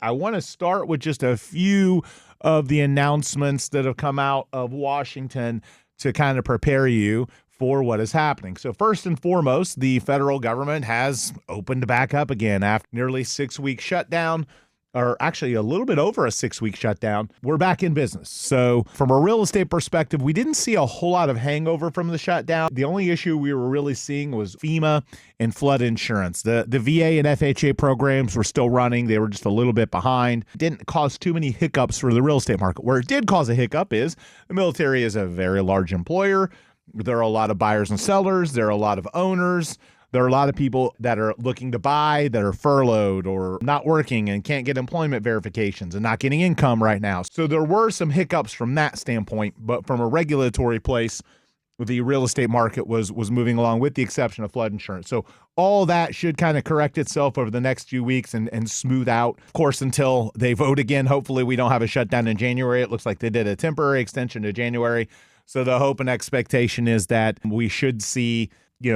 I want to start with just a few of the announcements that have come out of Washington to kind of prepare you for what is happening. So first and foremost, the federal government has opened back up again after nearly 6-week shutdown, or actually a little bit over a 6-week shutdown. We're back in business. So from a real estate perspective, we didn't see a whole lot of hangover from the shutdown. The only issue we were really seeing was FEMA and flood insurance. The VA and FHA programs were still running. They were just a little bit behind. It didn't cause too many hiccups for the real estate market. Where it did cause a hiccup is the military is a very large employer. There are a lot of buyers and sellers. There are a lot of owners. There are a lot of people that are looking to buy that are furloughed or not working and can't get employment verifications and not getting income right now. So there were some hiccups from that standpoint, but from a regulatory place, the real estate market was moving along with the exception of flood insurance. So all that should kind of correct itself over the next few weeks and smooth out. Of course, until they vote again, hopefully we don't have a shutdown in January. It looks like they did a temporary extension to January. So the hope and expectation is that we should see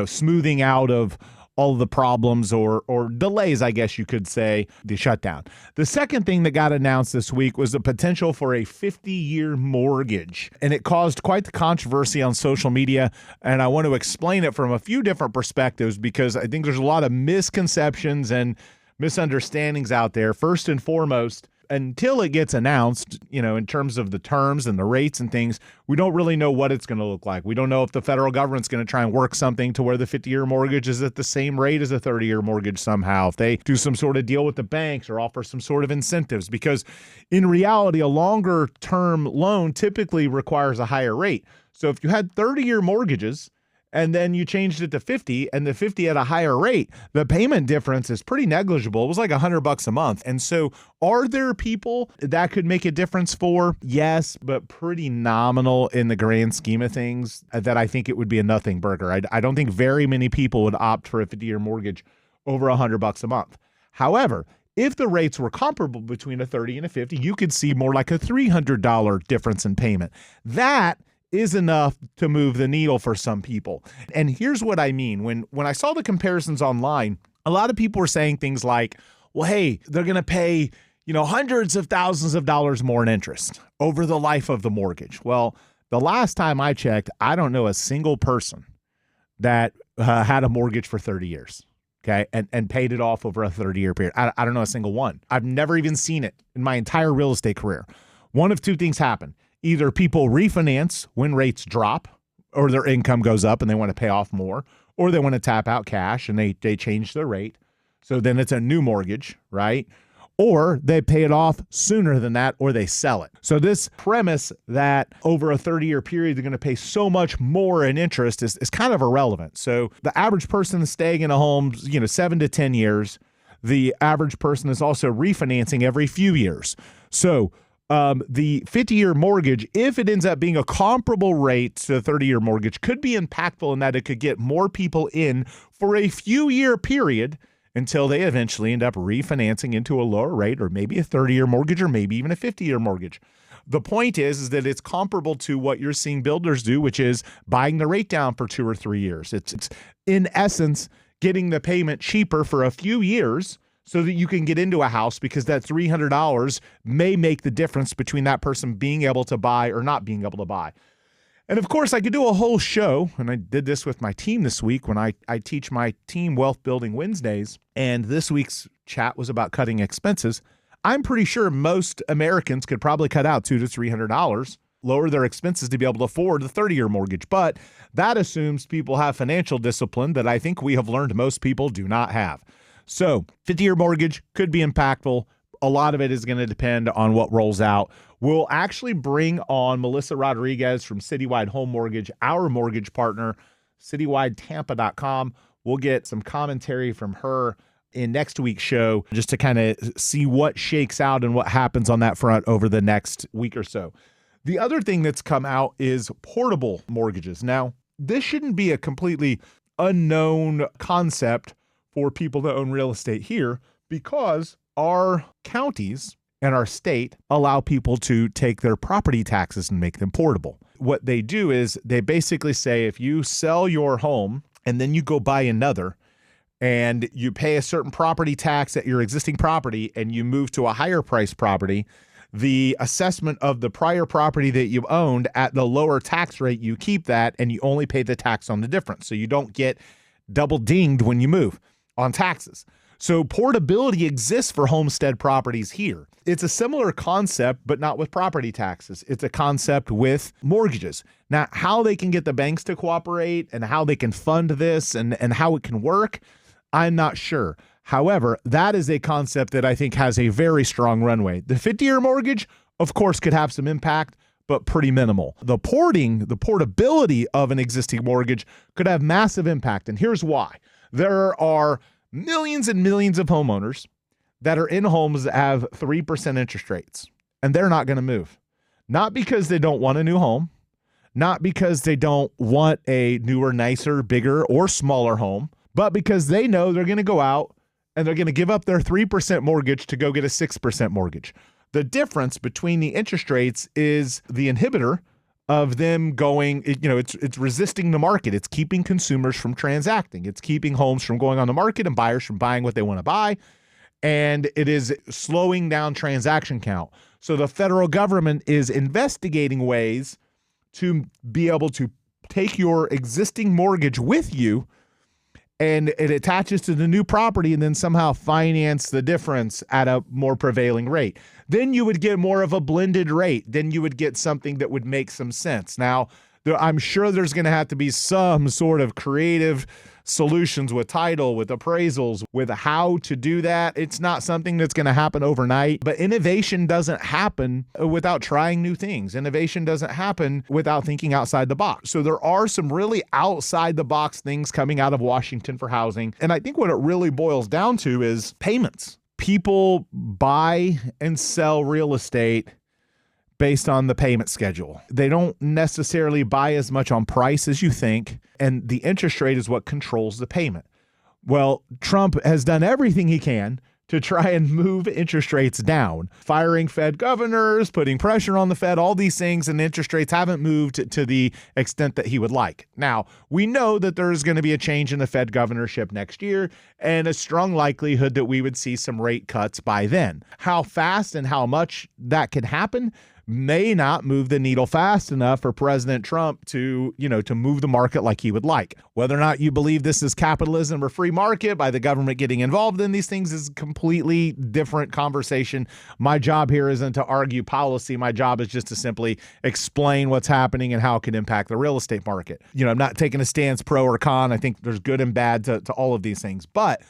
smoothing out of all the problems or delays, I guess you could say, the shutdown. The second thing that got announced this week was the potential for a 50-year mortgage. And it caused quite the controversy on social media. And I want to explain it from a few different perspectives because I think there's a lot of misconceptions and misunderstandings out there. First and foremost, until it gets announced, in terms of the terms and the rates and things, we don't really know what it's going to look like. We don't know if the federal government's going to try and work something to where the 50-year mortgage is at the same rate as a 30-year mortgage somehow. If they do some sort of deal with the banks or offer some sort of incentives, because in reality, a longer-term loan typically requires a higher rate. So if you had 30-year mortgages, and then you changed it to 50 and the 50 at a higher rate, the payment difference is pretty negligible. It was like $100 a month. And so are there people that could make a difference for? Yes, but pretty nominal in the grand scheme of things that I think it would be a nothing burger. I don't think very many people would opt for a 50-year mortgage over $100 a month. However, if the rates were comparable between a 30 and a 50, you could see more like a $300 difference in payment. That is enough to move the needle for some people. And here's what I mean. When I saw the comparisons online, a lot of people were saying things like, well, hey, they're going to pay, hundreds of thousands of dollars more in interest over the life of the mortgage. Well, the last time I checked, I don't know a single person that had a mortgage for 30 years. Okay. And paid it off over a 30-year period. I don't know a single one. I've never even seen it in my entire real estate career. One of two things happen. Either people refinance when rates drop or their income goes up and they want to pay off more, or they want to tap out cash and they change their rate. So then it's a new mortgage, right? Or they pay it off sooner than that, or they sell it. So this premise that over a 30-year period, they're going to pay so much more in interest is kind of irrelevant. So the average person is staying in a home, 7 to 10 years. The average person is also refinancing every few years. So the 50-year mortgage, if it ends up being a comparable rate to a 30-year mortgage, could be impactful in that it could get more people in for a few-year period until they eventually end up refinancing into a lower rate or maybe a 30-year mortgage or maybe even a 50-year mortgage. The point is that it's comparable to what you're seeing builders do, which is buying the rate down for 2 or 3 years. It's in essence getting the payment cheaper for a few years so that you can get into a house, because that $300 may make the difference between that person being able to buy or not being able to buy. And of course, I could do a whole show, and I did this with my team this week when I teach my team Wealth Building Wednesdays, and this week's chat was about cutting expenses. I'm pretty sure most Americans could probably cut out $200 to $300, lower their expenses to be able to afford the 30-year mortgage. But that assumes people have financial discipline that I think we have learned most people do not have. So 50-year mortgage could be impactful. A lot of it is going to depend on what rolls out. We'll actually bring on Melissa Rodriguez from Citywide Home Mortgage, our mortgage partner, citywidetampa.com. We'll get some commentary from her in next week's show just to kind of see what shakes out and what happens on that front over the next week or so. The other thing that's come out is portable mortgages. Now, this shouldn't be a completely unknown concept for people that own real estate here, because our counties and our state allow people to take their property taxes and make them portable. What they do is they basically say if you sell your home and then you go buy another, and you pay a certain property tax at your existing property and you move to a higher price property, the assessment of the prior property that you owned at the lower tax rate, you keep that and you only pay the tax on the difference. So you don't get double dinged when you move on taxes. So portability exists for homestead properties here. It's a similar concept, but not with property taxes. It's a concept with mortgages. Now, how they can get the banks to cooperate and how they can fund this and how it can work, I'm not sure. However, that is a concept that I think has a very strong runway. The 50-year mortgage, of course, could have some impact, but pretty minimal. The portability of an existing mortgage could have massive impact. And here's why. There are millions and millions of homeowners that are in homes that have 3% interest rates, and they're not going to move. Not because they don't want a new home, not because they don't want a newer, nicer, bigger, or smaller home, but because they know they're going to go out and they're going to give up their 3% mortgage to go get a 6% mortgage. The difference between the interest rates is the inhibitor of them going, it's resisting the market. It's keeping consumers from transacting. It's keeping homes from going on the market and buyers from buying what they want to buy. And it is slowing down transaction count. So the federal government is investigating ways to be able to take your existing mortgage with you and it attaches to the new property and then somehow finance the difference at a more prevailing rate. Then you would get more of a blended rate. Then you would get something that would make some sense. Now, I'm sure there's going to have to be some sort of creative solutions with title, with appraisals, with how to do that. It's not something that's going to happen overnight, but innovation doesn't happen without trying new things. Innovation doesn't happen without thinking outside the box. So there are some really outside the box things coming out of Washington for housing. And I think what it really boils down to is payments. People buy and sell real estate based on the payment schedule. They don't necessarily buy as much on price as you think, and the interest rate is what controls the payment. Well, Trump has done everything he can to try and move interest rates down, firing Fed governors, putting pressure on the Fed, all these things, and interest rates haven't moved to the extent that he would like. Now, we know that there's going to be a change in the Fed governorship next year and a strong likelihood that we would see some rate cuts by then. How fast and how much that can happen may not move the needle fast enough for President Trump to move the market like he would like. Whether or not you believe this is capitalism or free market by the government getting involved in these things is a completely different conversation. My job here isn't to argue policy. My job is just to simply explain what's happening and how it can impact the real estate market. I'm not taking a stance pro or con. I think there's good and bad to all of these things, but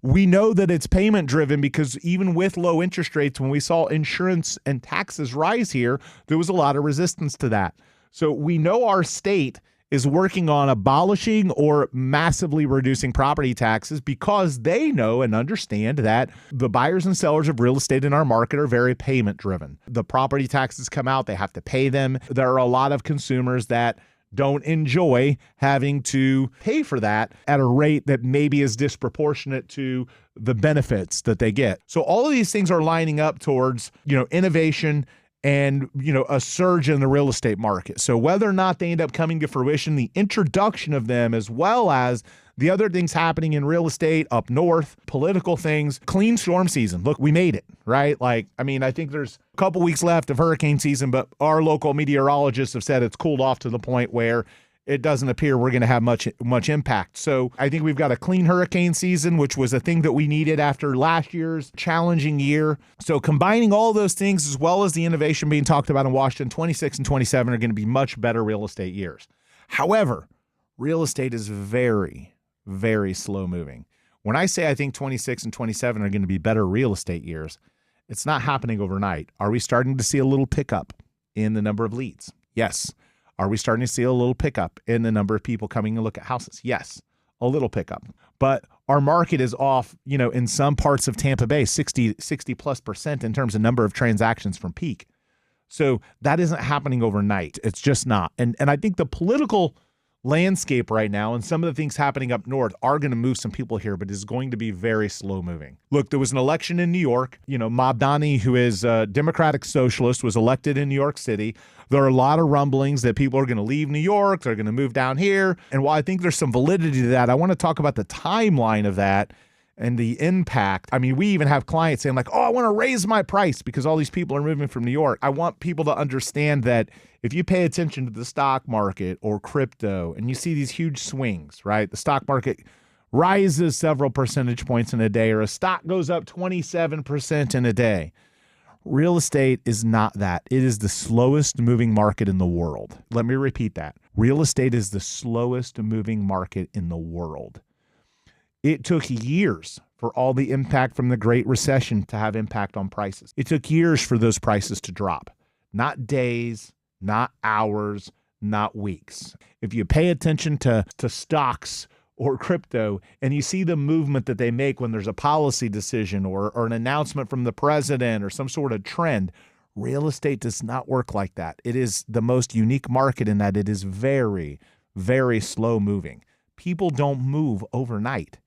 we know that it's payment driven because even with low interest rates, when we saw insurance and taxes rise here, there was a lot of resistance to that. So we know our state is working on abolishing or massively reducing property taxes because they know and understand that the buyers and sellers of real estate in our market are very payment driven. The property taxes come out, they have to pay them. There are a lot of consumers that don't enjoy having to pay for that at a rate that maybe is disproportionate to the benefits that they get. So all of these things are lining up towards, innovation and, a surge in the real estate market. So whether or not they end up coming to fruition, the introduction of them, as well as the other things happening in real estate up north, political things, clean storm season. Look, we made it, right? I think there's a couple weeks left of hurricane season, but our local meteorologists have said it's cooled off to the point where it doesn't appear we're going to have much impact. So I think we've got a clean hurricane season, which was a thing that we needed after last year's challenging year. So combining all those things, as well as the innovation being talked about in Washington, 26 and 27 are going to be much better real estate years. However, real estate is very, very slow moving. When I say I think 26 and 27 are going to be better real estate years, it's not happening overnight. Are we starting to see a little pickup in the number of leads? Yes. Are we starting to see a little pickup in the number of people coming to look at houses? Yes, a little pickup. But our market is off, in some parts of Tampa Bay, 60+% in terms of number of transactions from peak. So that isn't happening overnight. It's just not. And I think the political landscape right now, and some of the things happening up north are going to move some people here, but it's going to be very slow moving. Look, there was an election in New York. Mabry, who is a Democratic socialist, was elected in New York City. There are a lot of rumblings that people are going to leave New York. They're going to move down here. And while I think there's some validity to that, I want to talk about the timeline of that and the impact. I mean, we even have clients saying like, oh, I want to raise my price because all these people are moving from New York. I want people to understand that if you pay attention to the stock market or crypto and you see these huge swings, right? The stock market rises several percentage points in a day, or a stock goes up 27% in a day. Real estate is not that. It is the slowest moving market in the world. Let me repeat that. Real estate is the slowest moving market in the world. It took years for all the impact from the Great Recession to have impact on prices. It took years for those prices to drop, not days, not hours, not weeks. If you pay attention to stocks or crypto and you see the movement that they make when there's a policy decision or an announcement from the president or some sort of trend, real estate does not work like that. It is the most unique market in that it is very, very slow moving. People don't move overnight.